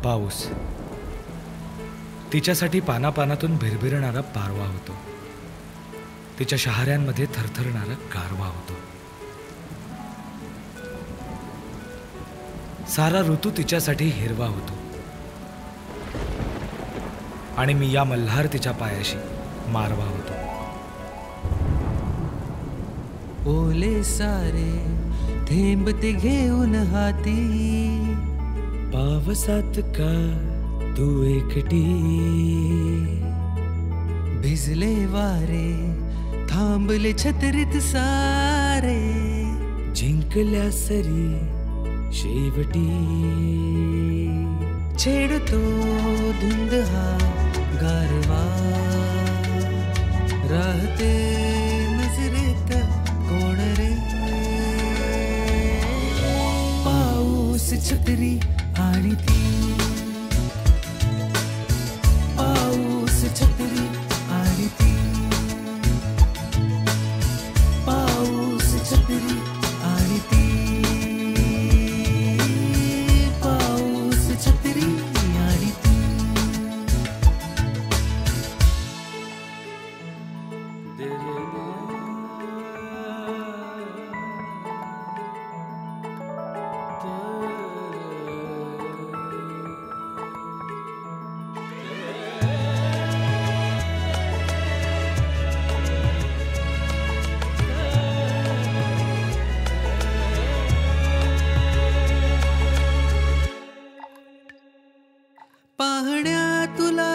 पाऊस तिच्यासाठी पानापानातून भिरभिरणारा पारवा होतो, तिच्या शहाऱ्यांमध्ये थरथरणारा गारवा होतो. सारा ऋतू तिच्यासाठी हिरवा होतो आणि मी या मल्हार तिच्या पायाशी मारवा होतो. ओले सारे थेंब ते घेऊन हाती, पावसात का तू एकटी, भिजले वारे थांबले छत्रीत सारे, जिंकल्या सरी शेवटी. छेडतो धुंद हा गारवा, राहते नजरेत कोण रे. पाऊस छत्री आणि ती, पाऊस छत्री आणि ती, पाऊस छत्री आणि ती, पाऊस छत्री आणि ती. पाहण्या तुला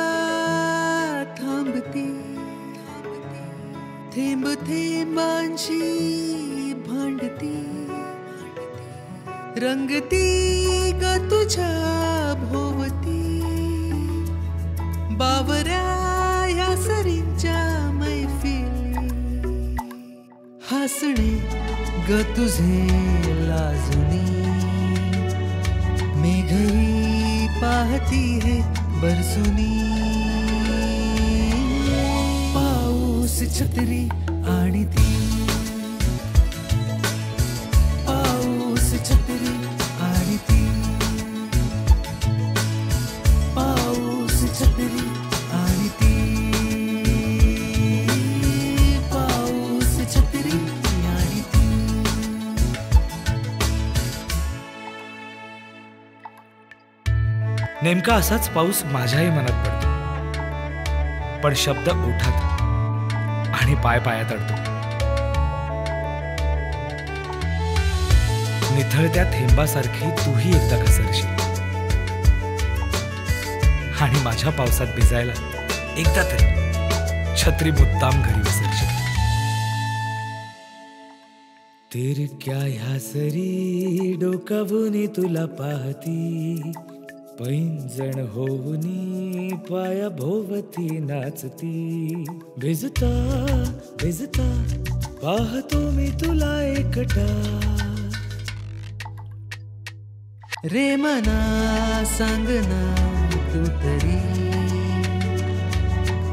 थांबती, थेंब थेंबांशी भांडती, रंगती ग तुझ्या भोवती, बावऱ्या या सरींच्या मैफिली, हसणे ग तुझे लाजुनी, मेघही पाहती है बरसुनी. पाऊस छत्री आणि ती, पाऊस छत्री आणि ती, पाऊस छत्री आणि ती, पाऊस छत्री आणि ती. नेमका असाच पाऊस माझ्याही मनात पडतो, पण शब्द ओठात आणि पाय पायात अडतो. निथळत्या थेंबासारखी तूही एकदा घसरशील आणि माझ्या पावसात भिजायला एकदा तरी छत्री मुद्दाम घरी विसरशील. तिरक्या ह्या सरी डोकावून तुला पाहती, पैंजण होऊनी पाया भोवती नाचती, भिजता भिजता पाहतो मी तुला एकटा. रे मना सांगना तू तरी,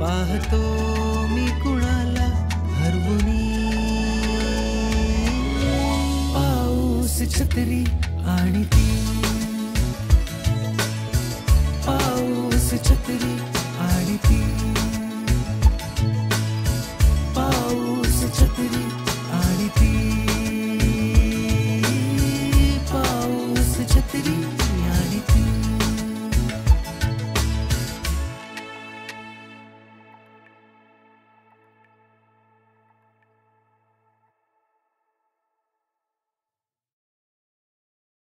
पाहतो मी कुणाला हरवुनी. पाऊस छत्री आणि ती, पाऊस छत्री आणि ती.